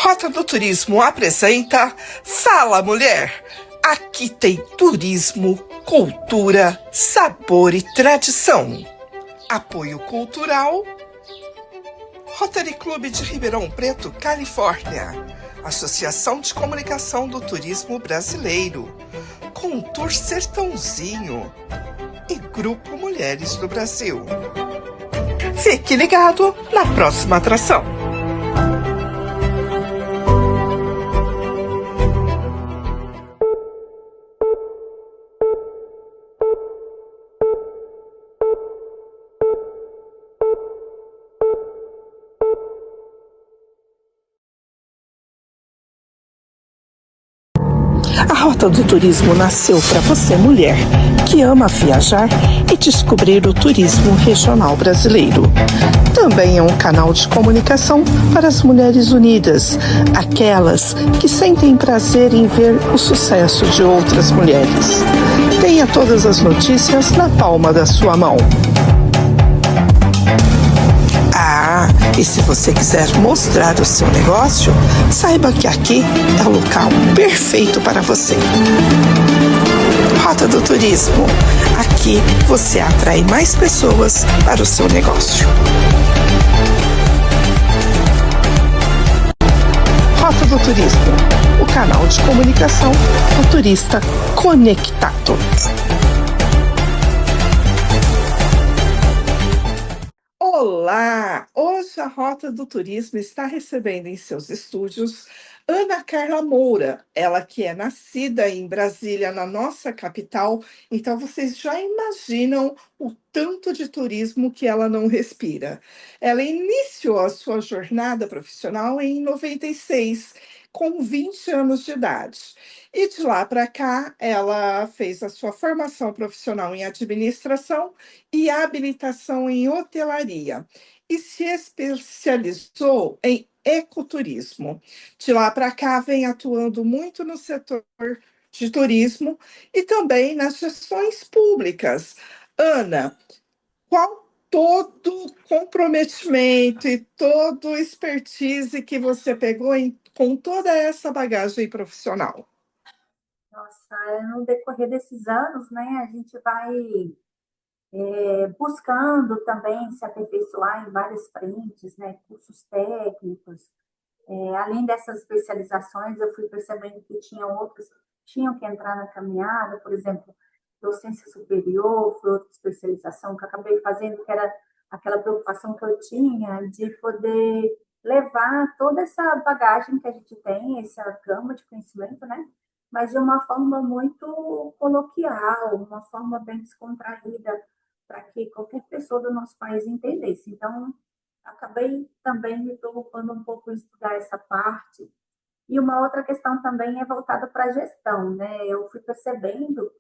Rota do Turismo apresenta Fala Mulher. Aqui tem turismo, cultura, sabor e tradição. Apoio cultural Rotary Clube de Ribeirão Preto, Califórnia. Associação de Comunicação do Turismo Brasileiro. Contour Sertãozinho e Grupo Mulheres do Brasil. Fique ligado na próxima atração. A Rota do Turismo nasceu para você, mulher, que ama viajar e descobrir o turismo regional brasileiro. Também é um canal de comunicação para as mulheres unidas, aquelas que sentem prazer em ver o sucesso de outras mulheres. Tenha todas as notícias na palma da sua mão. E se você quiser mostrar o seu negócio, saiba que aqui é o local perfeito para você. Rota do Turismo. Aqui você atrai mais pessoas para o seu negócio. Rota do Turismo, o canal de comunicação do turista conectado. Olá! Hoje a Rota do Turismo está recebendo em seus estúdios Ana Carla Moura, ela que é nascida em Brasília, na nossa capital, então vocês já imaginam o tanto de turismo que ela não respira. Ela iniciou a sua jornada profissional em 96, com 20 anos de idade. E de lá para cá, ela fez a sua formação profissional em administração e habilitação em hotelaria e se especializou em ecoturismo. De lá para cá, vem atuando muito no setor de turismo e também nas gestões públicas. Ana, qual todo o comprometimento e todo o expertise que você pegou com toda essa bagagem profissional? Nossa, no decorrer desses anos, né, a gente vai buscando também se aperfeiçoar em várias frentes, né, cursos técnicos. Além dessas especializações, eu fui percebendo que tinham outros que tinham que entrar na caminhada, por exemplo, docência superior, foi outra especialização que eu acabei fazendo, que era aquela preocupação que eu tinha de poder levar toda essa bagagem que a gente tem, essa gama de conhecimento, né? Mas de uma forma muito coloquial, uma forma bem descontraída, para que qualquer pessoa do nosso país entendesse. Então, acabei também me preocupando um pouco em estudar essa parte. E uma outra questão também é voltada para a gestão, né? Eu fui percebendo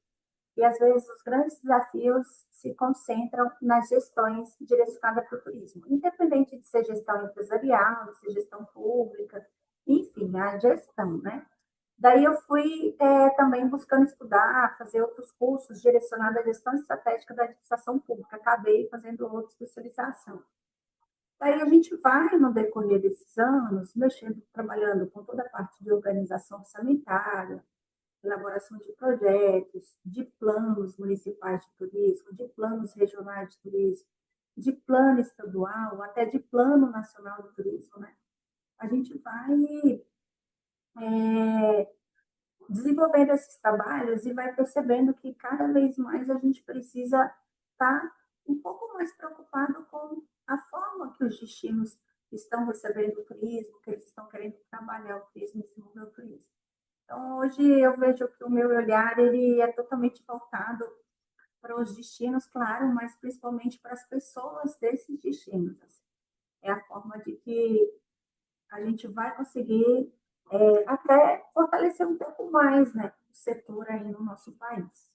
que, às vezes, os grandes desafios se concentram nas gestões direcionadas para o turismo, independente de ser gestão empresarial, de ser gestão pública, enfim, a gestão, né? Daí eu fui também buscando estudar, fazer outros cursos direcionados à gestão estratégica da administração pública. Acabei fazendo outra especialização. Daí a gente vai, no decorrer desses anos, mexendo, trabalhando com toda a parte de organização orçamentária, elaboração de projetos, de planos municipais de turismo, de planos regionais de turismo, de plano estadual, até de plano nacional de turismo, né? A gente vai desenvolvendo esses trabalhos e vai percebendo que cada vez mais a gente precisa estar um pouco mais preocupado com a forma que os destinos estão recebendo o turismo, que eles estão querendo trabalhar o turismo, desenvolver o turismo. Então, hoje eu vejo que o meu olhar ele é totalmente voltado para os destinos, claro, mas principalmente para as pessoas desses destinos. Assim. É a forma de que a gente vai conseguir até fortalecer um pouco mais, né, o setor aí no nosso país.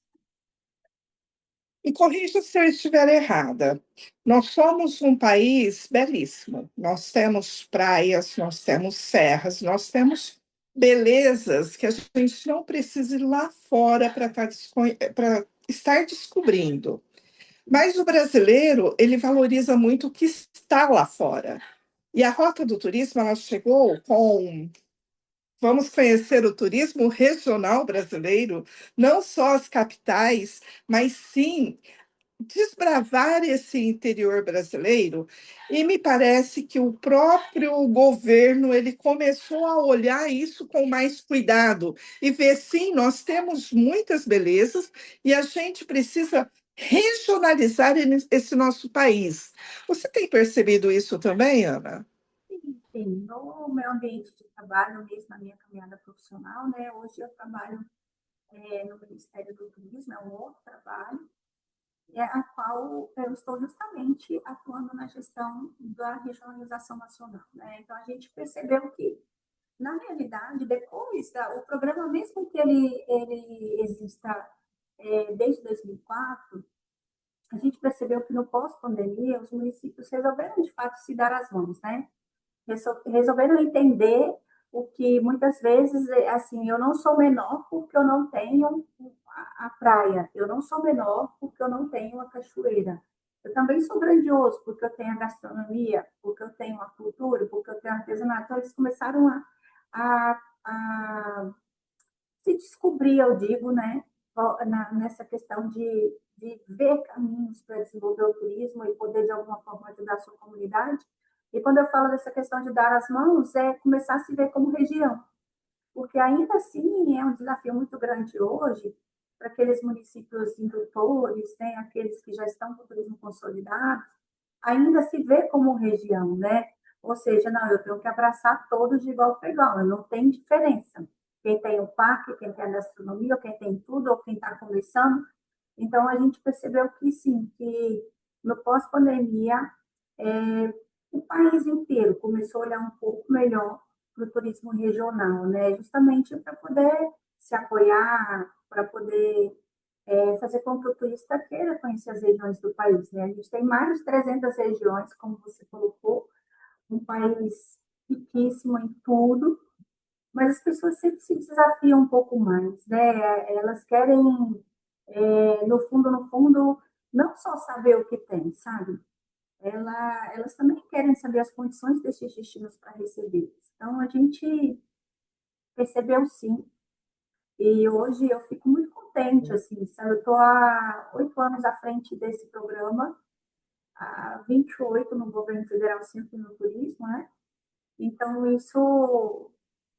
E corrija se eu estiver errada. Nós somos um país belíssimo. Nós temos praias, nós temos serras, nós temos belezas que a gente não precisa ir lá fora para estar descobrindo. Mas o brasileiro, ele valoriza muito o que está lá fora. E a Rota do Turismo, ela chegou com Vamos conhecer o turismo regional brasileiro, não só as capitais, mas sim desbravar esse interior brasileiro. E me parece que o próprio governo ele começou a olhar isso com mais cuidado e ver, sim, nós temos muitas belezas e a gente precisa regionalizar esse nosso país. Você tem percebido isso também, Ana? Sim, no meu ambiente de trabalho, mesmo na minha caminhada profissional, né? Hoje eu trabalho no Ministério do Turismo, é um outro trabalho, a qual eu estou justamente atuando na gestão da regionalização nacional, né? Então a gente percebeu que, na realidade, depois o programa, mesmo que ele exista desde 2004, a gente percebeu que no pós-pandemia os municípios resolveram de fato se dar as mãos, né? Resolveram entender o que muitas vezes, assim, eu não sou menor porque eu não tenho a praia, eu não sou menor porque eu não tenho a cachoeira. Eu também sou grandioso porque eu tenho a gastronomia, porque eu tenho a cultura, porque eu tenho artesanato. Então, eles começaram a se descobrir, eu digo, né, nessa questão de ver caminhos para desenvolver o turismo e poder, de alguma forma, ajudar a sua comunidade. E quando eu falo dessa questão de dar as mãos, é começar a se ver como região, porque ainda assim é um desafio muito grande hoje para aqueles municípios indutores, né, aqueles que já estão com o turismo consolidado, ainda se vê como região, né? Ou seja, não, eu tenho que abraçar todos de igual para igual, não tem diferença. Quem tem o parque, quem tem a gastronomia, ou quem tem tudo, ou quem está começando. Então, a gente percebeu que sim, que no pós-pandemia, é, o país inteiro começou a olhar um pouco melhor para o turismo regional, né? Justamente para poder se apoiar, para poder fazer com que o turista queira conhecer as regiões do país, né? A gente tem mais de 300 regiões, como você colocou, um país riquíssimo em tudo, mas as pessoas sempre se desafiam um pouco mais, né? Elas querem, no fundo, não só saber o que tem, sabe? Elas também querem saber as condições desses destinos para receber. Então, a gente percebeu sim. E hoje eu fico muito contente, assim, sabe? Eu estou há 8 anos à frente desse programa, há 28 no governo federal, sempre no turismo, né? Então, isso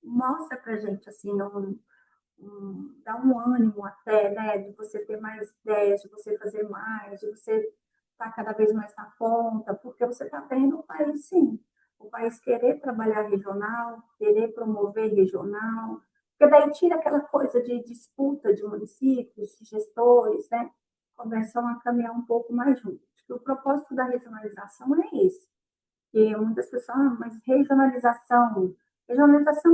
mostra para a gente, assim, dá um ânimo até, né? De você ter mais ideias, de você fazer mais, de você estar cada vez mais na ponta, porque você está vendo o país, sim. O país querer trabalhar regional, querer promover regional, porque daí tira aquela coisa de disputa de municípios, de gestores, né? Começam a caminhar um pouco mais juntos. O propósito da regionalização é esse. E muitas pessoas, mas regionalização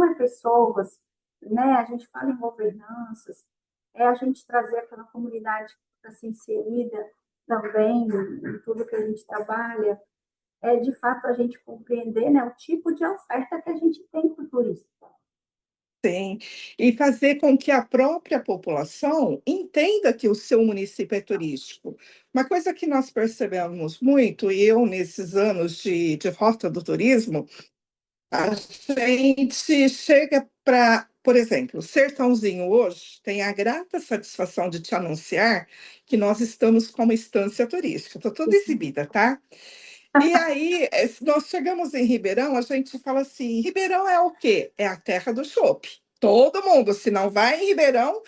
é pessoas, né? A gente fala em governanças, é a gente trazer aquela comunidade para ser inserida também em tudo que a gente trabalha, é de fato a gente compreender, né, o tipo de oferta que a gente tem para o turista. Sim, e fazer com que a própria população entenda que o seu município é turístico. Uma coisa que nós percebemos muito, e eu nesses anos de rota do turismo, a gente chega para, por exemplo, o Sertãozinho hoje tem a grata satisfação de te anunciar que nós estamos como estância turística. Estou toda exibida, tá? E aí, nós chegamos em Ribeirão, a gente fala assim: Ribeirão é o quê? É a terra do chopp. Todo mundo, se não vai em Ribeirão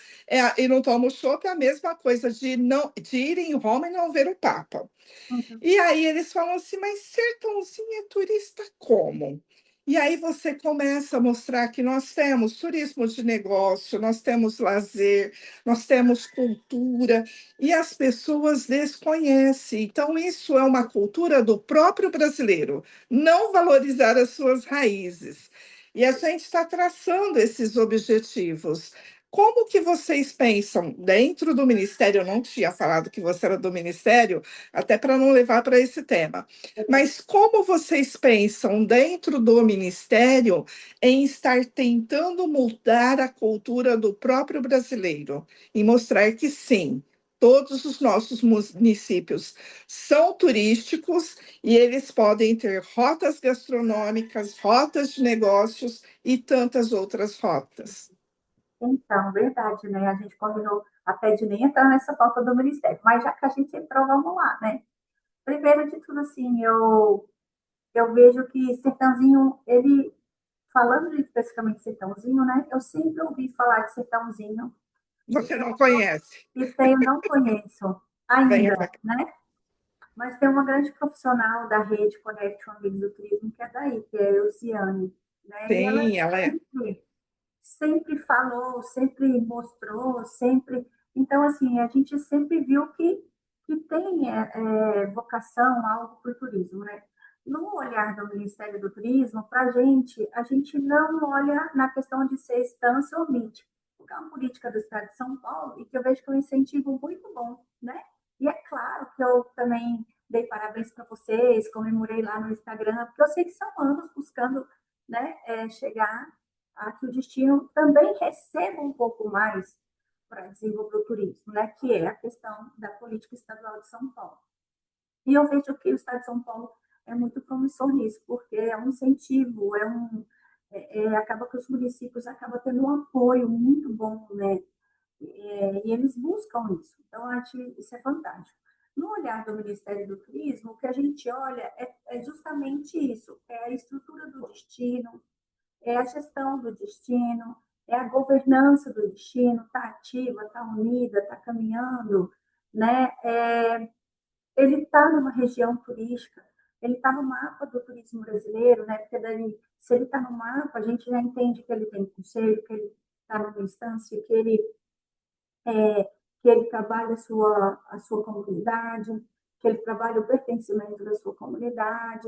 e não toma o chopp, é a mesma coisa de ir em Roma e não ver o Papa. Uhum. E aí eles falam assim, mas Sertãozinho é turista como? E aí você começa a mostrar que nós temos turismo de negócio, nós temos lazer, nós temos cultura, e as pessoas desconhecem. Então, isso é uma cultura do próprio brasileiro, não valorizar as suas raízes. E a gente está traçando esses objetivos. Como que vocês pensam dentro do Ministério? Eu não tinha falado que você era do Ministério, até para não levar para esse tema. Mas como vocês pensam dentro do Ministério em estar tentando mudar a cultura do próprio brasileiro e mostrar que sim, Todos os nossos municípios são turísticos e eles podem ter rotas gastronômicas, rotas de negócios e tantas outras rotas. Então, verdade, né? A gente combinou até de nem entrar nessa pauta do Ministério, mas já que a gente entrou, vamos lá, né? Primeiro de tudo, assim, eu vejo que Sertãozinho, ele, falando especificamente de Sertãozinho, né? Eu sempre ouvi falar de Sertãozinho e Você tenho, não conhece? não conheço Venha ainda, para cá. né? Mas tem uma grande profissional da rede Connection Amigos do Turismo, que é daí, que é a Eusiane, né? E ela Sim, ela é. sempre falou, sempre mostrou, sempre. Então, assim, a gente sempre viu que tem vocação, algo para o turismo, né? No olhar do Ministério do Turismo, para a gente não olha na questão de ser estância ou MIT, porque é uma política do Estado de São Paulo e que eu vejo que é um incentivo muito bom, né? E é claro que eu também dei parabéns para vocês, comemorei lá no Instagram, porque eu sei que são anos buscando, né, chegar a que o destino também receba um pouco mais para desenvolver o turismo, né, que é a questão da política estadual de São Paulo. E eu vejo que o Estado de São Paulo é muito promissor nisso, porque é um incentivo, acaba que os municípios acabam tendo um apoio muito bom, né? E eles buscam isso. Então, eu acho que isso é fantástico. No olhar do Ministério do Turismo, o que a gente olha é justamente isso: é a estrutura do destino, é a gestão do destino, é a governança do destino, está ativa, está unida, está caminhando, né? Ele está numa região turística, ele está no mapa do turismo brasileiro, né? Porque daí, se ele está no mapa, a gente já entende que ele tem conselho, que ele está numa instância, que ele trabalha a sua comunidade, que ele trabalha o pertencimento da sua comunidade.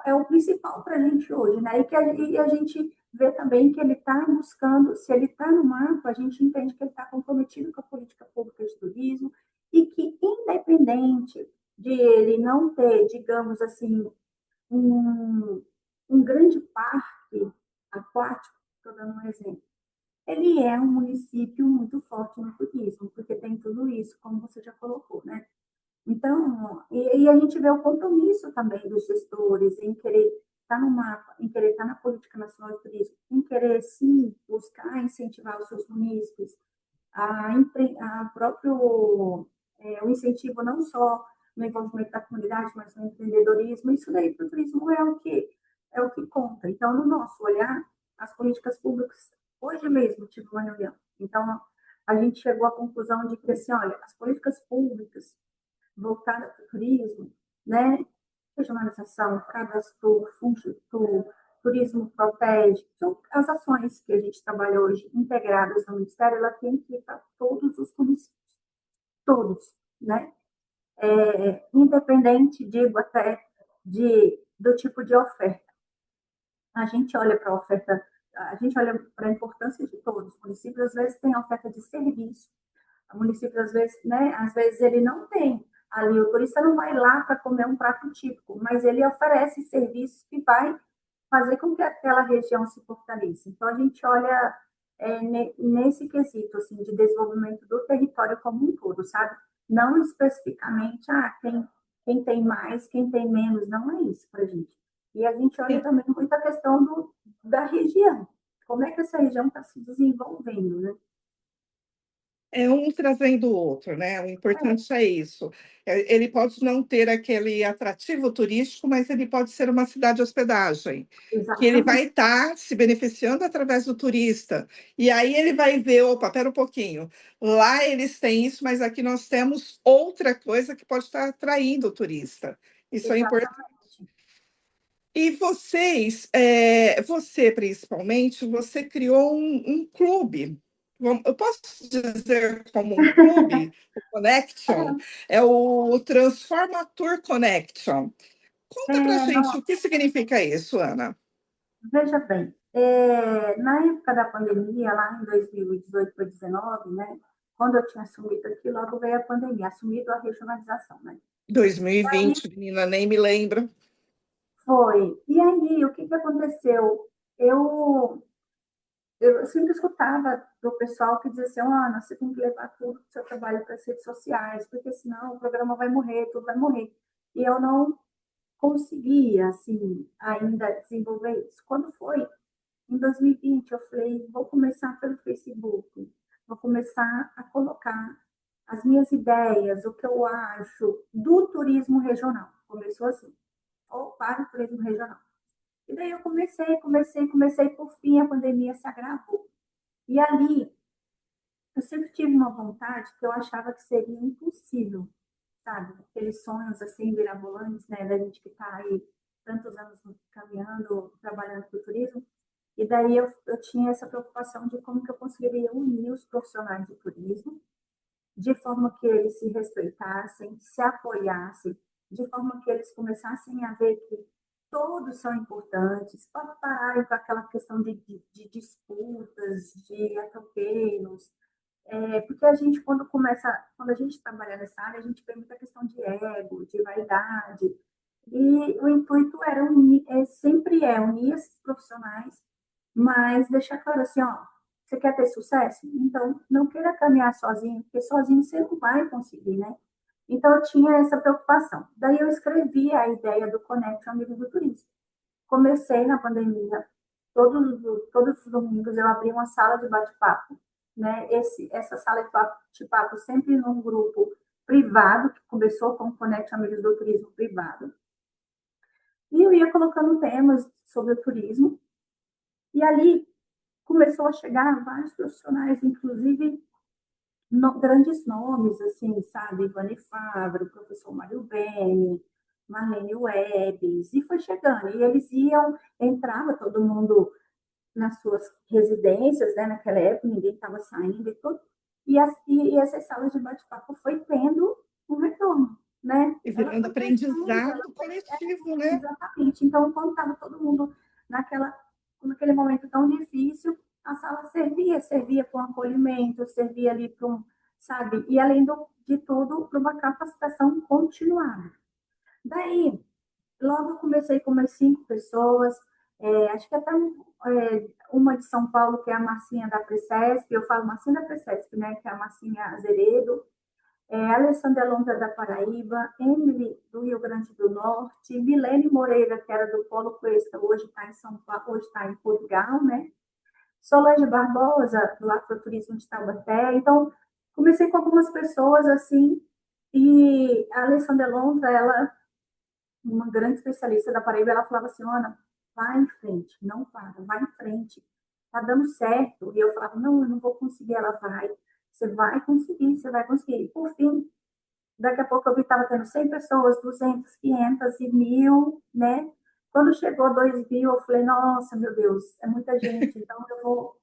É o principal para a gente hoje, né? E a gente vê também que ele está buscando, se ele está no mapa, a gente entende que ele está comprometido com a política pública de turismo e que, independente de ele não ter, digamos assim, um, um grande parque aquático, estou dando um exemplo, ele é um município muito forte no turismo, porque tem tudo isso, como você já colocou, né? Então, e a gente vê o compromisso também dos gestores em querer estar no mapa, em querer estar na política nacional de turismo, em querer, sim, buscar incentivar os seus munícipes, a próprio o incentivo não só no envolvimento da comunidade, mas no empreendedorismo, isso daí para o turismo é o que conta. Então, no nosso olhar, as políticas públicas, hoje mesmo tive uma reunião, então a gente chegou à conclusão de que, assim, olha, as políticas públicas voltadas para o turismo, né, regionalização, cadastro, fundo, turismo protege, são as ações que a gente trabalha hoje integradas no Ministério, ela tem que ir para todos os municípios, todos, né? Independente, digo até, do tipo de oferta. A gente olha para a oferta, a gente olha para a importância de todos. Os municípios, às vezes, têm a oferta de serviço. O município, às vezes, né, às vezes ele não tem ali, o turista não vai lá para comer um prato típico, mas ele oferece serviços que vai fazer com que aquela região se fortaleça. Então, a gente olha nesse quesito, assim, de desenvolvimento do território como um todo, sabe? Não especificamente, quem tem mais, quem tem menos, não é isso para a gente. E a gente olha também muito a questão da região, como é que essa região está se desenvolvendo, né? É um trazendo o outro, né? O importante é isso. Ele pode não ter aquele atrativo turístico, mas ele pode ser uma cidade hospedagem, que ele vai Exatamente, estar se beneficiando através do turista. E aí ele vai ver, opa, espera um pouquinho. Lá eles têm isso, mas aqui nós temos outra coisa que pode estar atraindo o turista. Isso é importante. exatamente. E vocês, você principalmente, você criou um clube. Eu posso dizer como um clube, o Connection, é o Transforma Tour Connection. Conta pra gente Não, o que significa isso, Ana. veja bem, na época da pandemia, lá em 2018 para 2019, né, quando eu tinha assumido aqui, logo veio a pandemia, assumido a regionalização, né? E aí 2020, menina, nem me lembro. foi. E aí, o que que aconteceu? Eu eu sempre escutava do pessoal que dizia assim, Ana, você tem que levar tudo do seu trabalho para as redes sociais, porque senão o programa vai morrer, tudo vai morrer. E eu não conseguia, assim, ainda desenvolver isso. Quando foi em 2020, eu falei, vou começar pelo Facebook, vou começar a colocar as minhas ideias, o que eu acho do turismo regional. Começou assim, ou para o turismo regional. E daí eu comecei, por fim a pandemia se agravou. E ali, eu sempre tive uma vontade que eu achava que seria impossível, sabe? Aqueles sonhos assim, mirabolantes, né, da gente que está aí tantos anos caminhando, trabalhando com o turismo. E daí eu tinha essa preocupação de como que eu conseguiria unir os profissionais de turismo, de forma que eles se respeitassem, se apoiassem, de forma que eles começassem a ver que todos são importantes, para pararem com aquela questão de disputas, de atropellos, porque a gente, quando a gente trabalha nessa área, a gente vê muita questão de ego, de vaidade, e o intuito era unir, sempre unir esses profissionais, mas deixar claro assim, ó, você quer ter sucesso? Então, não queira caminhar sozinho, porque sozinho você não vai conseguir, né? Então, eu tinha essa preocupação. Daí, eu escrevi a ideia do Conecte Amigos do Turismo. Comecei na pandemia, todos os domingos eu abri uma sala de bate-papo, né? Essa sala de bate-papo sempre num grupo privado, que começou com o Conecte Amigos do Turismo privado. E eu ia colocando temas sobre o turismo, e ali começou a chegar vários profissionais, inclusive grandes nomes, assim, sabe? Ivane Fabro, professor Mário Beni, Marlene Webes, e foi chegando. E eles iam, entrava todo mundo nas suas residências, né? Naquela época, ninguém estava saindo e tudo. E essas salas de bate-papo foi tendo um retorno, né? E Ela virando foi crescendo, ela aprendizado foi coletivo, né? exatamente. Então, quando estava todo mundo naquele momento tão difícil, a sala servia para um acolhimento, servia ali para um, sabe? E além de tudo, para uma capacitação continuada. Daí, logo eu comecei com umas 5 pessoas, acho que até uma de São Paulo, que é a Marcinha da Precesp, eu falo Marcinha da Precesp, né, que é a Marcinha Azeredo, Alessandra Lontra da Paraíba, Emily do Rio Grande do Norte, Milene Moreira, que era do Polo Cuesta, hoje está em São Paulo, hoje está em Portugal, né? Solange Barbosa, do Afroturismo de Taubaté. Então, comecei com algumas pessoas assim, e a Alessandra Lontra, ela, uma grande especialista da Paraíba, ela falava assim, Ana, vai em frente, não para, vai em frente, tá dando certo. E eu falava, não, eu não vou conseguir, ela vai, você vai conseguir, você vai conseguir. E, por fim, daqui a pouco eu vi que estava tendo 100 pessoas, 200, 500 e 1.000, né? Quando chegou 2.000, eu falei, nossa, meu Deus, é muita gente, então eu vou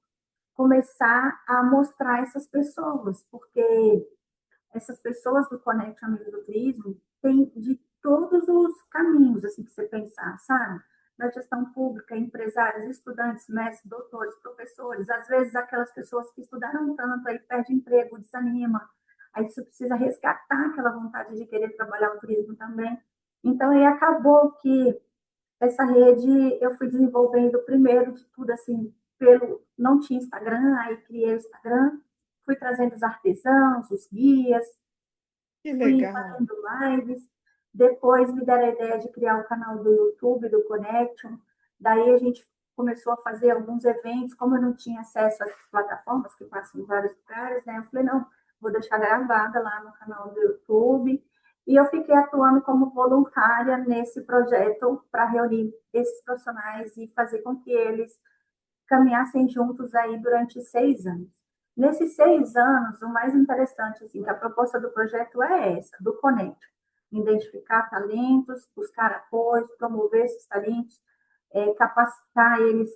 começar a mostrar essas pessoas, porque essas pessoas do Conect Amigos do Turismo têm de todos os caminhos, assim, que você pensar, sabe? Na gestão pública, empresários, estudantes, mestres, doutores, professores, às vezes aquelas pessoas que estudaram tanto, aí perde emprego, desanima, aí você precisa resgatar aquela vontade de querer trabalhar o turismo também. Então, aí acabou que essa rede eu fui desenvolvendo primeiro de tudo assim, não tinha Instagram, aí criei o Instagram, fui trazendo os artesãos, os guias, Que fui legal. fazendo lives, depois me deram a ideia de criar o canal do YouTube, do Connection, daí a gente começou a fazer alguns eventos, como eu não tinha acesso às plataformas que passam em vários lugares, né? Eu falei, não, vou deixar gravada lá no canal do YouTube, e eu fiquei atuando como voluntária nesse projeto para reunir esses profissionais e fazer com que eles caminhassem juntos aí durante 6 anos. Nesses 6 anos, o mais interessante, assim, que a proposta do projeto é essa, do Conect. Identificar talentos, buscar apoio, promover esses talentos, capacitar eles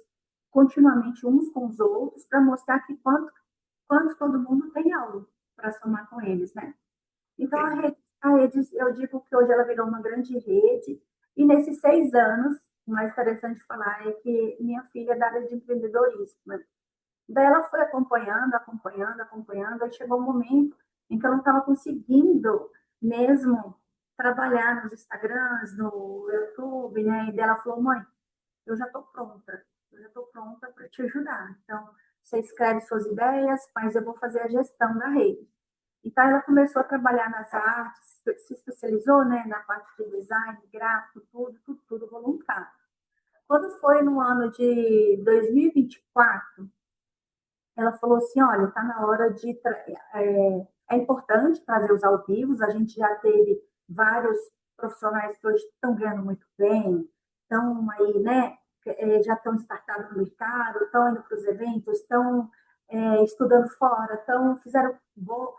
continuamente uns com os outros, para mostrar que quanto todo mundo tem algo para somar com eles, né? Então, a rede, eu digo que hoje ela virou uma grande rede, e nesses 6 anos, o mais interessante de falar é que minha filha é da área de empreendedorismo, né? Daí ela foi acompanhando, acompanhando, acompanhando, aí chegou um momento em que eu não estava conseguindo mesmo trabalhar nos Instagrams, no YouTube, né? E dela falou, mãe, eu já estou pronta para te ajudar. Então, você escreve suas ideias, mas eu vou fazer a gestão da rede. Então, ela começou a trabalhar nas artes, se especializou, né, na parte de design, gráfico, tudo voluntário. Quando foi no ano de 2024, ela falou assim, olha, está na hora de... é importante trazer os ao vivos, a gente já teve vários profissionais que hoje estão ganhando muito bem, estão aí, né, já estão startados no mercado, estão indo para os eventos, estão estudando fora,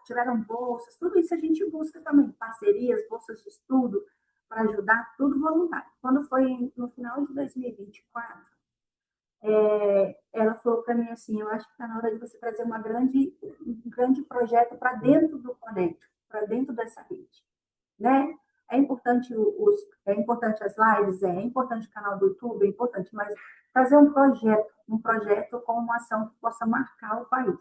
tiveram bolsas, tudo isso a gente busca também, parcerias, bolsas de estudo, para ajudar, tudo voluntário. Quando foi no final de 2024, ela falou para mim assim, eu acho que está na hora de você trazer um grande projeto para dentro do Conect, para dentro dessa rede, né? É importante as lives, é importante o canal do YouTube, é importante, mas fazer um projeto com uma ação que possa marcar o país.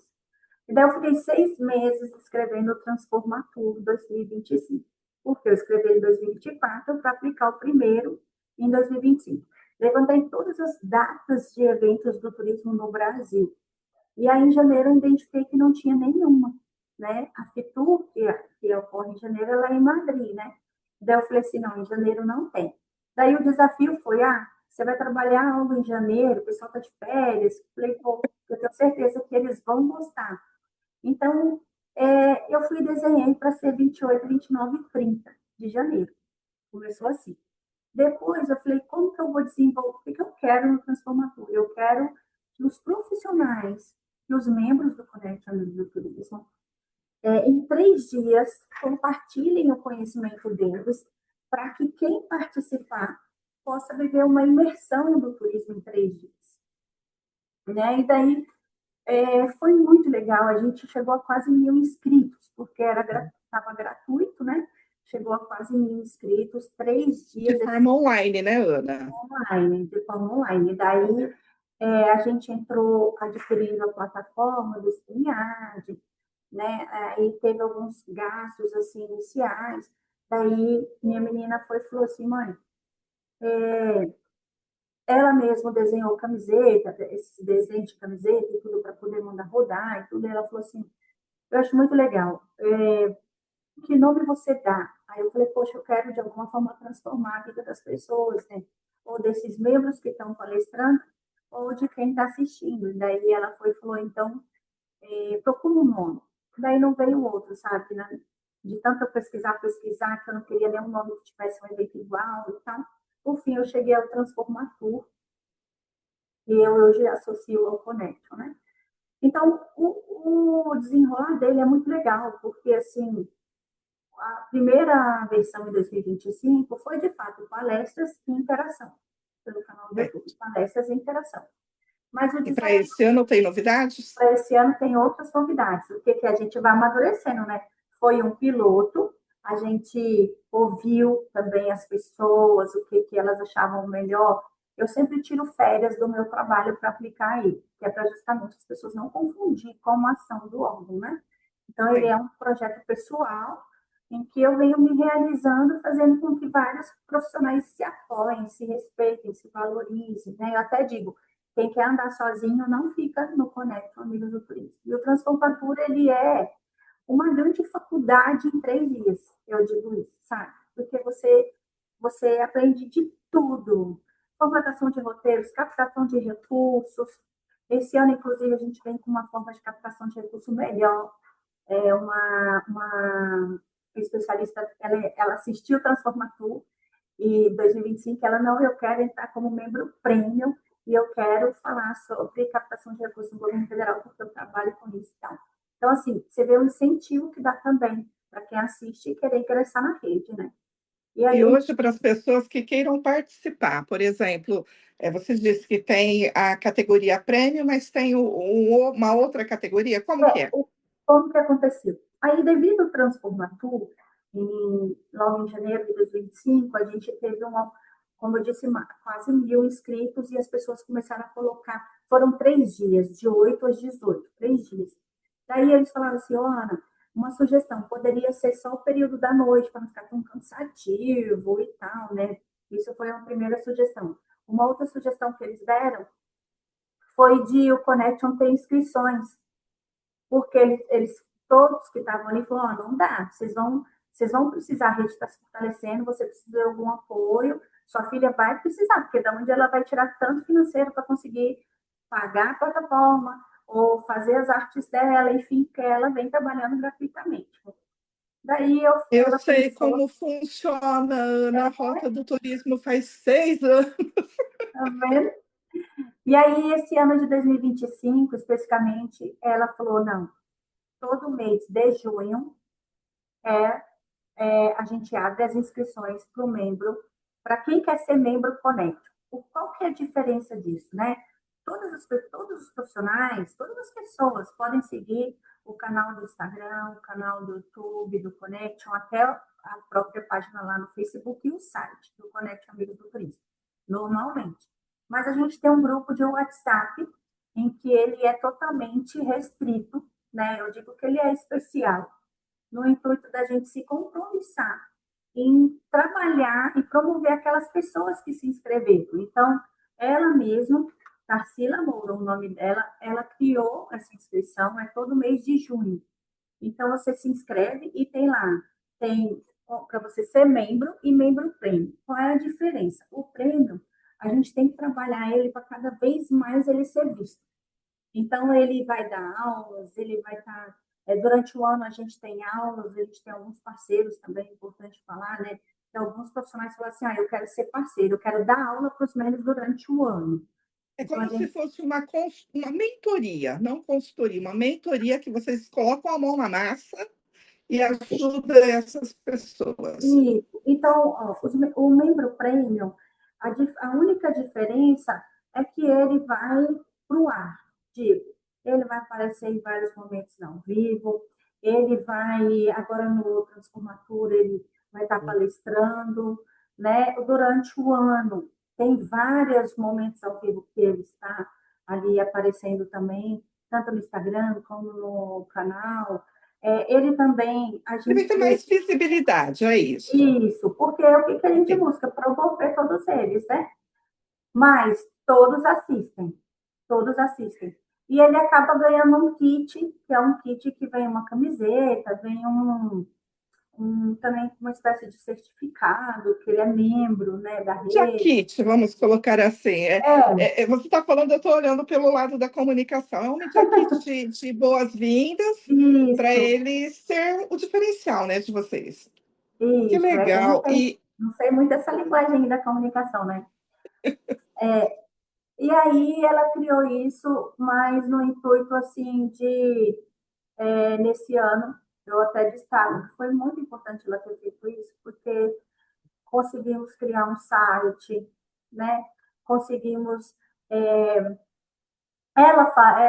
E daí eu fiquei 6 meses escrevendo o Transformatur 2025, porque eu escrevi em 2024 para aplicar o primeiro em 2025. Levantei todas as datas de eventos do turismo no Brasil. E aí, em janeiro, eu identifiquei que não tinha nenhuma, né? A Fitur, que ocorre em janeiro, ela é em Madrid, né? Daí eu falei assim, não, em janeiro não tem. Daí o desafio foi, você vai trabalhar algo em janeiro, o pessoal está de férias. Falei, pô, eu tenho certeza que eles vão gostar. Então, eu fui e desenhei para ser 28, 29 e 30 de janeiro. Começou assim. Depois, eu falei, como que eu vou desenvolver? O que eu quero no Transformador? Eu quero que os profissionais e os membros do Conect Amigos do Turismo, em 3 dias, compartilhem o conhecimento deles para que quem participar possa viver uma imersão do turismo em 3 dias. Né? E daí, foi muito legal, a gente chegou a quase 1.000 inscritos, porque estava gratuito, né? Chegou a quase 1.000 inscritos, 3 dias De forma online, né, Ana? online, de forma online. Daí, a gente entrou adquirindo a plataforma do StreamYard, né? Aí teve alguns gastos, assim, iniciais. Daí, minha menina foi e falou assim, mãe, ela mesma desenhou camiseta, esses desenhos de camiseta e tudo para poder mandar rodar e tudo. E ela falou assim, eu acho muito legal. Que nome você dá? Aí eu falei, poxa, eu quero de alguma forma transformar a vida das pessoas, né? Ou desses membros que estão palestrando, ou de quem está assistindo. E daí ela foi e falou, então, procura um nome. Daí não veio outro, sabe? Né? De tanto eu pesquisar, que eu não queria nenhum nome que tivesse um evento igual e tal. Por fim, eu cheguei ao Transformatur, e eu hoje associo ao Connection, né? Então, o desenrolar dele é muito legal, porque, assim, a primeira versão em 2025 foi, de fato, palestras e interação, pelo canal do É. YouTube, palestras e interação. Mas o E para desafio esse ano tem novidades? para esse ano tem outras novidades, o que a gente vai amadurecendo, né? Foi um piloto, a gente ouviu também as pessoas, o que elas achavam melhor. Eu sempre tiro férias do meu trabalho para aplicar aí, que é para justamente as pessoas não confundir com a ação do órgão, né? Então, ele é Sim. um projeto pessoal em que eu venho me realizando, fazendo com que vários profissionais se apoiem, se respeitem, se valorizem, né? Eu até digo, quem quer andar sozinho não fica no Conecto Amigos do Turismo. E o Transformatura, ele é uma grande faculdade em 3 dias, eu digo isso, sabe? Porque você aprende de tudo. Formatação de roteiros, captação de recursos. Esse ano, inclusive, a gente vem com uma forma de captação de recurso melhor. Uma especialista, ela assistiu o Transformatur e 2025, ela não, eu quero entrar como membro premium e eu quero falar sobre captação de recursos no governo federal, porque eu trabalho com isso e tal. Então, assim, você vê o incentivo que dá também para quem assiste e querer ingressar na rede, né? E E aí, hoje, para as pessoas que queiram participar, por exemplo, você disse que tem a categoria prêmio, mas tem uma outra categoria, como que é? como que aconteceu? Aí, devido ao Transformatur, logo em janeiro de 2025, a gente teve como eu disse, quase 1.000 inscritos e as pessoas começaram a colocar, foram 3 dias, de 8 às 18, 3 dias. Daí eles falaram assim, Ana, uma sugestão, poderia ser só o período da noite, para não ficar tão cansativo e tal, né? Isso foi uma primeira sugestão. Uma outra sugestão que eles deram foi de o Connection ter inscrições, porque todos que estavam ali falaram, não dá, vocês vão precisar, a rede está se fortalecendo, você precisa de algum apoio, sua filha vai precisar, porque da onde ela vai tirar tanto financeiro para conseguir pagar a plataforma, ou fazer as artes dela, enfim, que ela vem trabalhando gratuitamente. Daí Eu ela sei pensou, como funciona, Ana, a Rota do Turismo faz 6 anos. tá vendo? E aí, esse ano de 2025, especificamente, ela falou, não, todo mês de junho a gente abre as inscrições para o membro, para quem quer ser membro Connect. Qual que é a diferença disso, né? Todos os profissionais, todas as pessoas podem seguir o canal do Instagram, o canal do YouTube, do Connection, até a própria página lá no Facebook e o site do Connection Amigos do Turismo, normalmente. Mas a gente tem um grupo de WhatsApp em que ele é totalmente restrito, né? Eu digo que ele é especial, no intuito da gente se compromissar em trabalhar e promover aquelas pessoas que se inscreveram. Então, ela mesma, Tarsila Moura, o nome dela, ela criou essa inscrição, é todo mês de junho. Então, você se inscreve e tem lá, tem para você ser membro e membro prêmio. Qual é a diferença? O prêmio, a gente tem que trabalhar ele para cada vez mais ele ser visto. Então, ele vai dar aulas, ele vai estar. Durante o ano, a gente tem aulas, a gente tem alguns parceiros também, é importante falar, né? Tem alguns profissionais que falam assim: eu quero ser parceiro, eu quero dar aula para os membros durante o ano. É Então, a como se gente. fosse uma mentoria, não consultoria, uma mentoria que vocês colocam a mão na massa e ajudam essas pessoas. Isso. Então, ó, o membro premium, a única diferença é que ele vai para o ar. Digo, ele vai aparecer em vários momentos ao vivo, ele vai, agora no Transformatura, ele vai estar palestrando, né? Durante o ano, tem vários momentos ao vivo que ele está ali aparecendo também, tanto no Instagram como no canal. Ele também, a Ele vai gente. ter mais visibilidade, é isso. Isso, porque o que a gente Sim. busca? Promover todos eles, né? Mas todos assistem, todos assistem. E ele acaba ganhando um kit, que é um kit que vem uma camiseta, vem também uma espécie de certificado, que ele é membro, né, da rede. Jaquite, vamos colocar assim. É, Você está falando, eu estou olhando pelo lado da comunicação. É um jaquite de boas-vindas para isso, ele ser o diferencial, né, de vocês. Que isso. Eu legal. E não sei muito essa linguagem da comunicação, né? E aí ela criou isso, mas no intuito, assim, de nesse ano, eu até destaco que foi muito importante ela ter feito isso, porque conseguimos criar um site, né? Conseguimos. É,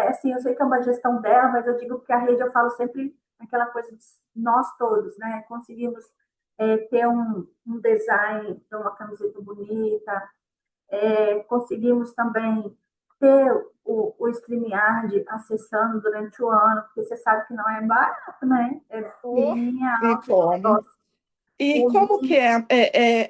assim, eu sei que é uma gestão dela, mas eu digo que a rede, eu falo sempre aquela coisa de nós todos, né? Conseguimos ter um design de uma camiseta bonita, conseguimos também ter o StreamYard acessando durante o ano, porque você sabe que não é barato, né? É oh, bem e alto esse como? negócio. E O como que link,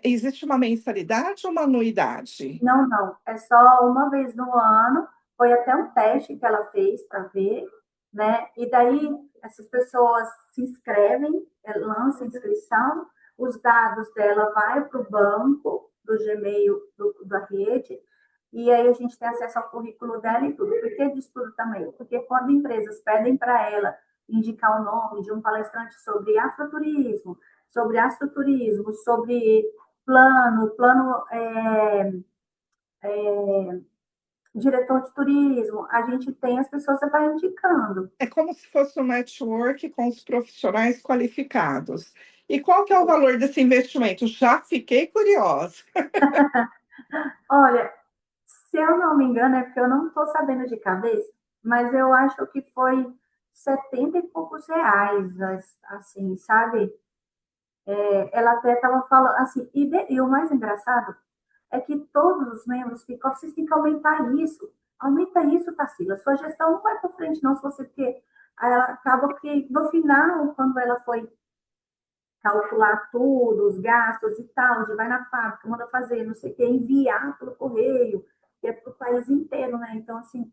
existe uma mensalidade ou uma anuidade? não, não, é só uma vez no ano, foi até um teste que ela fez para ver, né? E daí essas pessoas se inscrevem, lançam inscrição, os dados dela vai para o banco do Gmail da rede, e aí a gente tem acesso ao currículo dela e tudo. Por que disso tudo também? Porque quando empresas pedem para ela indicar o nome de um palestrante sobre astroturismo, sobre plano diretor de turismo, a gente tem as pessoas que vai indicando. É como se fosse um network com os profissionais qualificados. E qual que é o valor desse investimento? Já fiquei curiosa. Olha, se eu não me engano, é porque eu não estou sabendo de cabeça, mas eu acho que foi 70 e poucos reais, assim, sabe? Ela até estava falando, assim, e o mais engraçado é que todos os membros ficam, vocês têm que aumentar isso. Aumenta isso, Tarsila. Sua gestão não vai para frente, não, se você, porque ela acaba que, no final, quando ela foi calcular tudo, os gastos e tal, de vai na fábrica, manda fazer, não sei o que, enviar pelo correio, que é para o país inteiro, né? Então, assim,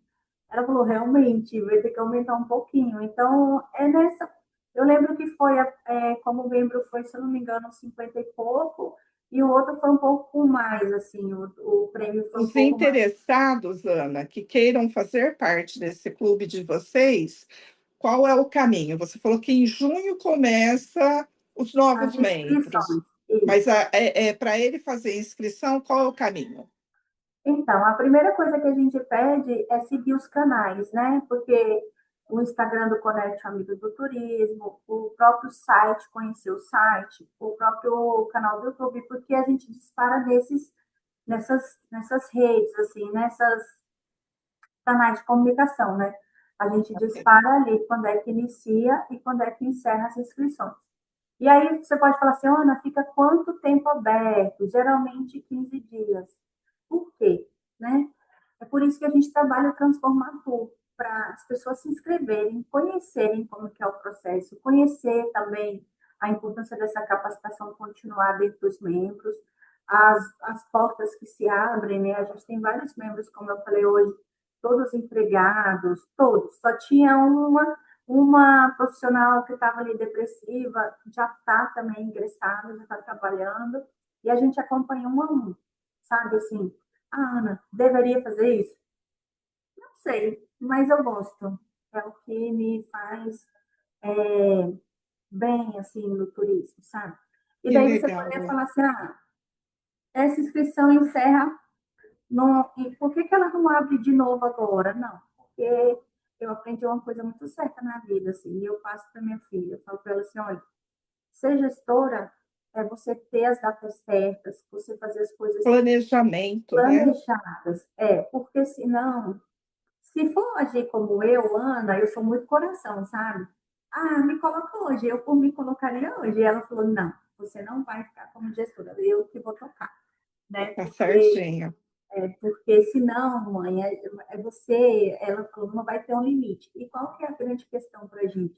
Ela falou, realmente, vai ter que aumentar um pouquinho. Então, é nessa. Eu lembro que foi, como membro foi, se eu não me engano, 50 e pouco, e o outro foi um pouco mais, assim, o prêmio foi um Os pouco mais. interessados, Ana, que queiram fazer parte desse clube de vocês, qual é o caminho? Você falou que em junho começa os As novos membros, inscrições, isso. mas para ele fazer inscrição, qual é o caminho? Então, a primeira coisa que a gente pede é seguir os canais, né? Porque o Instagram do Conect Amigos do Turismo, o próprio site, conhecer o site, o próprio canal do YouTube, porque a gente dispara nessas redes, assim, nessas canais de comunicação, né? A gente dispara ali quando é que inicia e quando é que encerra as inscrições. E aí você pode falar assim, Ana, fica quanto tempo aberto? Geralmente 15 dias. Por quê? Né? É por isso que a gente trabalha o Transformar Tour, para as pessoas se inscreverem, conhecerem como que é o processo, conhecer também a importância dessa capacitação continuada entre os membros, as portas que se abrem, né? A gente tem vários membros, como eu falei hoje, todos empregados, todos. Só tinha uma profissional que estava ali depressiva, já está também ingressada, já está trabalhando, e a gente acompanha um a um, sabe assim, ah, Ana, deveria fazer isso? Não sei, mas eu gosto. É o que me faz bem, assim, no turismo, sabe? E Que daí você legal. poderia falar assim, ah, essa inscrição encerra, no, e por que ela não abre de novo agora? Não, porque eu aprendi uma coisa muito certa na vida, assim, e eu passo para minha filha, eu falo para ela assim, olha, ser gestora é você ter as datas certas, você fazer as coisas Planejamento, né? planejadas, porque senão se for agir como eu, Ana, eu sou muito coração, sabe? Ah, me coloca hoje, eu por mim colocaria hoje. E ela falou: não, você não vai ficar como gestora, eu que vou tocar, né? Tá certinho. Porque senão, mãe, é você, ela falou, não vai ter um limite. E qual que é a grande questão para a gente?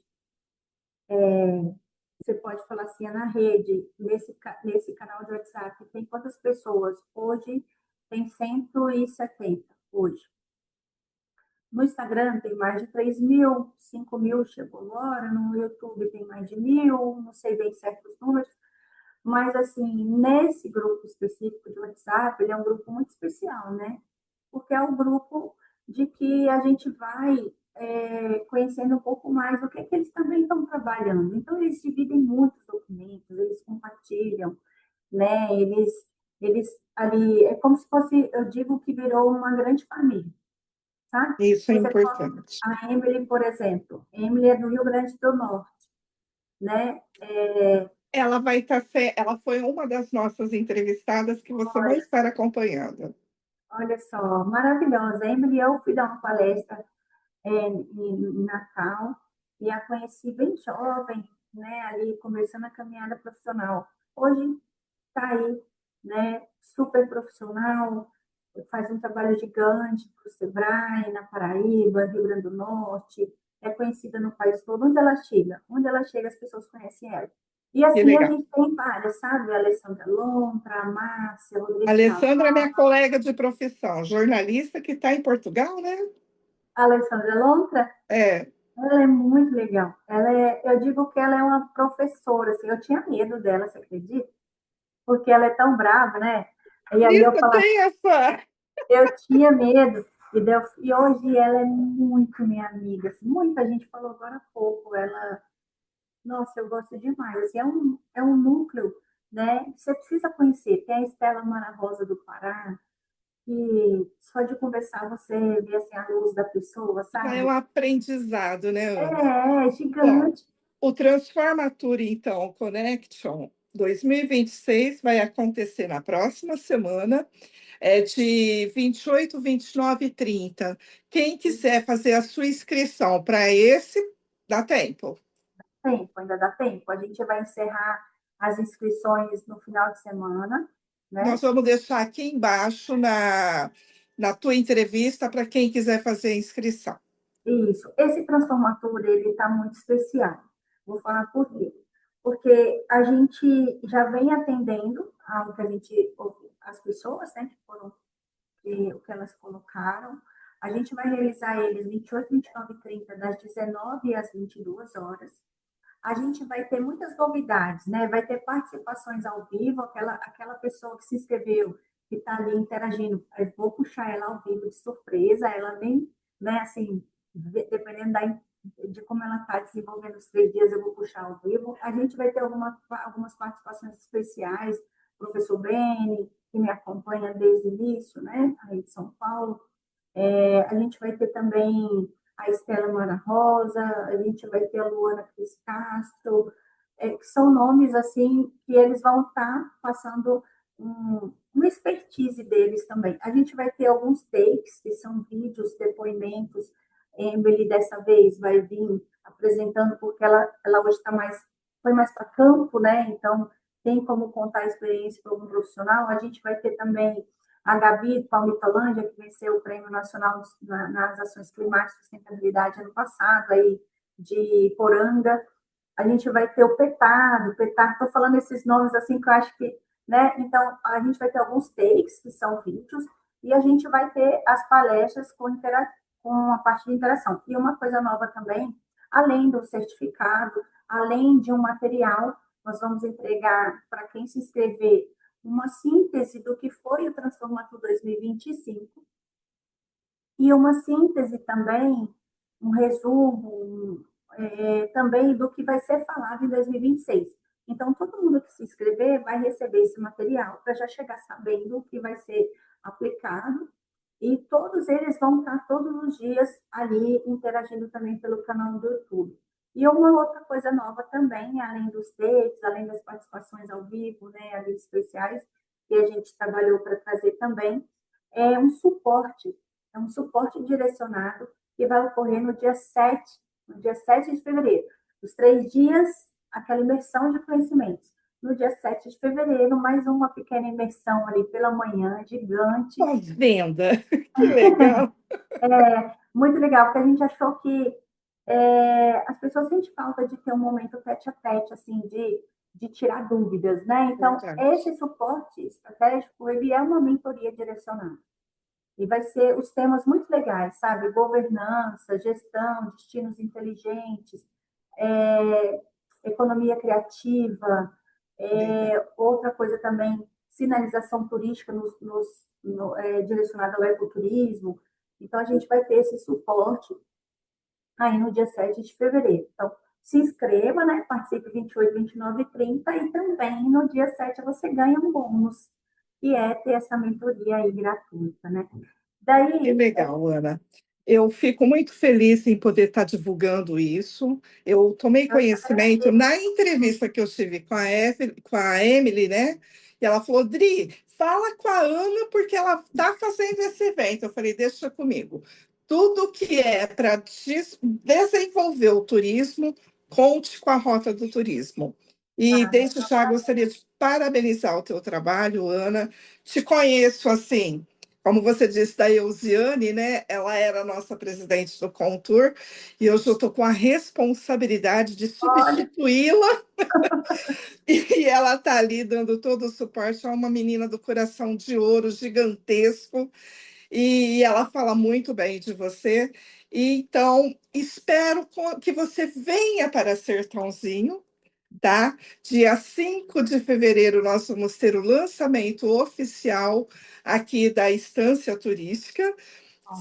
Você pode falar assim, é na rede, nesse canal de WhatsApp, tem quantas pessoas? Hoje tem 170, hoje. No Instagram tem mais de 3 mil, 5 mil chegou agora, no YouTube tem mais de 1.000, não sei bem certos números, mas assim, nesse grupo específico de WhatsApp, ele é um grupo muito especial, né? Porque é um grupo de que a gente vai conhecendo um pouco mais o que, é que eles também estão trabalhando. Então, eles dividem muitos documentos, eles compartilham, né? Eles ali, é como se fosse, eu digo que virou uma grande família, tá? Isso é Você coloca importante. a Emily, por exemplo. Emily é do Rio Grande do Norte, né? Ela vai estar, ela foi uma das nossas entrevistadas que você vai estar acompanhando. Olha só, maravilhosa. A Emily, eu fui dar uma palestra em Natal e a conheci bem jovem, né? Ali começando a caminhada profissional. Hoje está aí, né? Super profissional, faz um trabalho gigante para o Sebrae, na Paraíba, Rio Grande do Norte, é conhecida no país todo. Onde ela chega, as pessoas conhecem ela. E Que assim a legal. gente tem várias, sabe? A Alessandra Lontra, a Márcia, a A Rodrigues Alessandra é Navarro. minha colega de profissão, jornalista que está em Portugal, né? A Alessandra Lontra, É, ela é muito legal. Eu digo que ela é uma professora, assim, eu tinha medo dela, você acredita? Porque ela é tão brava, né? E aí eu isso falava, tem essa. eu tinha medo. E hoje ela é muito minha amiga. Assim, muita gente falou agora há pouco. Ela, nossa, eu gosto demais. Assim, é um núcleo, né? Você precisa conhecer. Tem a Estela Mara Rosa do Pará, que só de conversar você vê assim, a luz da pessoa, Já é sabe? um aprendizado, né, Ana? É Bom, gigante. o Transforma Tour, então, Connection 2026 vai acontecer na próxima semana, de 28, 29 e 30. Quem quiser fazer a sua inscrição para esse, dá tempo. Tempo, ainda dá tempo. A gente vai encerrar as inscrições no final de semana, Nós né? vamos deixar aqui embaixo na tua entrevista para quem quiser fazer a inscrição. Isso. Esse transformador, ele está muito especial. Vou falar por quê. Porque a gente já vem atendendo ao que a gente ouve, as pessoas, né, que foram, o que elas colocaram. A gente vai realizar eles 28, 29 e 30, das 19 às 22 horas. A gente vai ter muitas novidades, né? Vai ter participações ao vivo, aquela pessoa que se inscreveu, que está ali interagindo, eu vou puxar ela ao vivo de surpresa, ela nem, né, assim, dependendo de como ela está desenvolvendo os 3 dias, eu vou puxar ao vivo. A gente vai ter algumas participações especiais, o professor Beni, que me acompanha desde o início, né, aí de São Paulo. A gente vai ter também a Estela Mara Rosa, a gente vai ter a Luana Cris Castro, que são nomes assim que eles vão estar passando uma expertise deles também. A gente vai ter alguns takes, que são vídeos, depoimentos. Emily dessa vez vai vir apresentando, porque ela hoje foi mais para campo, né? Então tem como contar a experiência para um profissional. A gente vai ter também a Gabi Palmitolândia, que venceu o Prêmio Nacional nas Ações Climáticas e Sustentabilidade ano passado, aí de Poranga. A gente vai ter o Petar, estou falando esses nomes assim que eu acho que, né? Então, a gente vai ter alguns takes, que são vídeos, e a gente vai ter as palestras com a parte de interação. E uma coisa nova também, além do certificado, além de um material, nós vamos entregar para quem se inscrever uma síntese do que foi o Transformato 2025 e uma síntese também, um resumo também do que vai ser falado em 2026. Então, todo mundo que se inscrever vai receber esse material para já chegar sabendo o que vai ser aplicado e todos eles vão estar todos os dias ali interagindo também pelo canal do YouTube. E uma outra coisa nova também, além dos textos, além das participações ao vivo, né, ali especiais, que a gente trabalhou para trazer também, é um suporte direcionado que vai ocorrer no dia 7 de fevereiro. Os 3 dias, aquela imersão de conhecimentos. No dia 7 de fevereiro, mais uma pequena imersão ali pela manhã, gigante. Pós-venda, que legal. Muito legal, porque a gente achou que as pessoas sentem falta de ter um momento tete a tete, assim, de tirar dúvidas, né? Então, Verdade. esse suporte estratégico, ele é uma mentoria direcionada. E vai ser os temas muito legais, sabe? Governança, gestão, destinos inteligentes, é, economia criativa, Legal. outra coisa também, sinalização turística direcionada ao ecoturismo. Então, a gente vai ter esse suporte aí no dia 7 de fevereiro. Então, se inscreva, né? Participe 28, 29 e 30 e também no dia 7 você ganha um bônus, que é ter essa mentoria aí gratuita, né? Que Daí, legal, Ana. Eu fico muito feliz em poder estar divulgando isso. Eu tomei eu te conhecimento agradeço. na entrevista que eu tive com a Emily, né? E ela falou: Dri, fala com a Ana porque ela está fazendo esse evento. Eu falei: deixa comigo. Tudo que é para desenvolver o turismo, conte com a Rota do Turismo. E desde já gostaria de parabenizar o teu trabalho, Ana. Te conheço assim, como você disse da Eusiane, né? Ela era a nossa presidente do Contour e hoje eu estou com a responsabilidade de Olha, substituí-la e ela está ali dando todo o suporte a uma menina do coração de ouro gigantesco e ela fala muito bem de você. E, então, espero que você venha para Sertãozinho, tá? Dia 5 de fevereiro, nós vamos ter o lançamento oficial aqui da Estância Turística.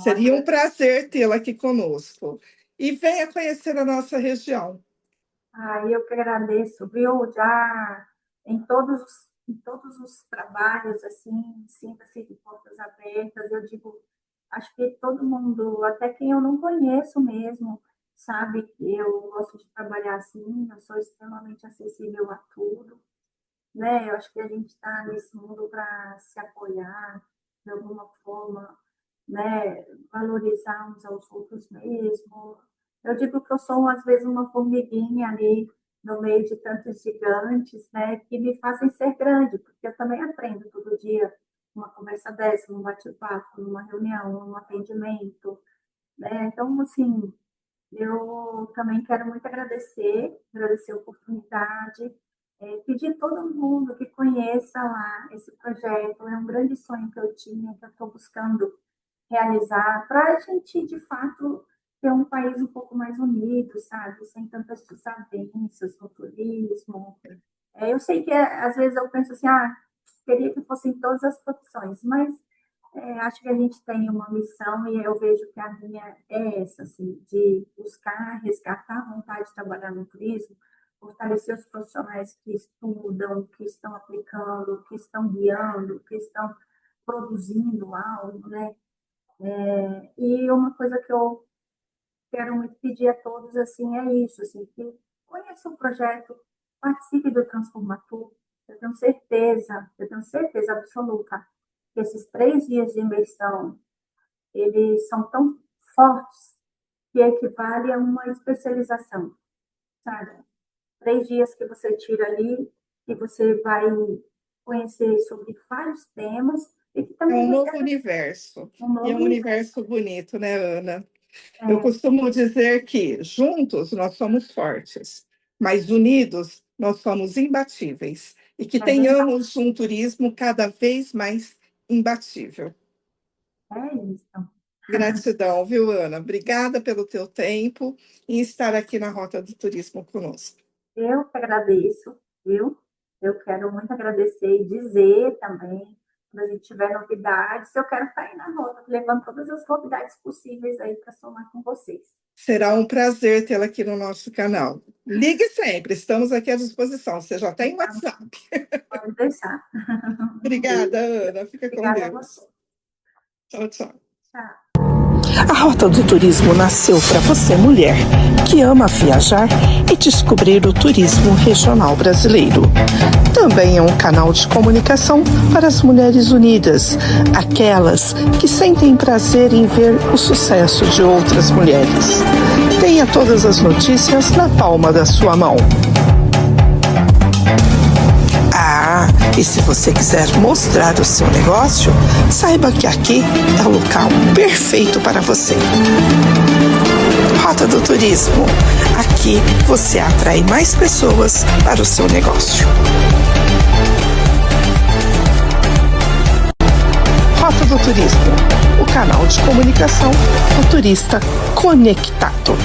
Seria olha. um prazer tê-la aqui conosco. E venha conhecer a nossa região. Eu que agradeço, viu? Já em todos os trabalhos, assim, sinta-se de portas abertas. Eu digo, acho que todo mundo, até quem eu não conheço mesmo, sabe que eu gosto de trabalhar assim, eu sou extremamente acessível a tudo, né? Eu acho que a gente está nesse mundo para se apoiar de alguma forma, né? Valorizar uns aos outros mesmo. Eu digo que eu sou, às vezes, uma formiguinha ali no meio de tantos gigantes, né? Que me fazem ser grande, porque eu também aprendo todo dia uma conversa dessa, um bate-papo, numa reunião, um atendimento, né? Então, assim, eu também quero muito agradecer a oportunidade, pedir a todo mundo que conheça lá esse projeto. É um grande sonho que eu tinha, que eu estou buscando, realizar para a gente, de fato, ter um país um pouco mais unido, sabe? Sem tantas desavenças no turismo. Eu sei que às vezes eu penso assim, queria que fossem todas as profissões, mas acho que a gente tem uma missão e eu vejo que a minha é essa, assim, de buscar resgatar a vontade de trabalhar no turismo, fortalecer os profissionais que estudam, que estão aplicando, que estão guiando, que estão produzindo algo, né? E uma coisa que eu quero muito pedir a todos assim é isso, assim, que conheçam o projeto, participe do Transformatur. Eu tenho certeza absoluta que esses 3 dias de imersão, eles são tão fortes que equivale a uma especialização, sabe? 3 dias que você tira ali e você vai conhecer sobre vários temas e que É também um você novo universo. um E é novo um universo. universo bonito, né, Ana? Eu É, costumo dizer que juntos nós somos fortes, mas unidos nós somos imbatíveis. E que é verdade, tenhamos um turismo cada vez mais imbatível. é isso. Gratidão, viu, Ana? Obrigada pelo teu tempo em estar aqui na Rota do Turismo conosco. Eu que agradeço, viu? Eu quero muito agradecer e dizer também, quando a gente tiver novidades, eu quero estar aí na rota, levando todas as novidades possíveis aí para somar com vocês. Será um prazer tê-la aqui no nosso canal. Ligue sempre, estamos aqui à disposição. Você já tem Tá? WhatsApp. Pode deixar. Um Obrigada, beijo. Ana. Fica com Obrigada a Deus. você. Tchau, tchau. Tchau. A Rota do Turismo nasceu para você, mulher, que ama viajar e descobrir o turismo regional brasileiro. Também é um canal de comunicação para as mulheres unidas, aquelas que sentem prazer em ver o sucesso de outras mulheres. Tenha todas as notícias na palma da sua mão. E se você quiser mostrar o seu negócio, saiba que aqui é o local perfeito para você. Rota do Turismo. Aqui você atrai mais pessoas para o seu negócio. Rota do Turismo, o canal de comunicação do turista conectado.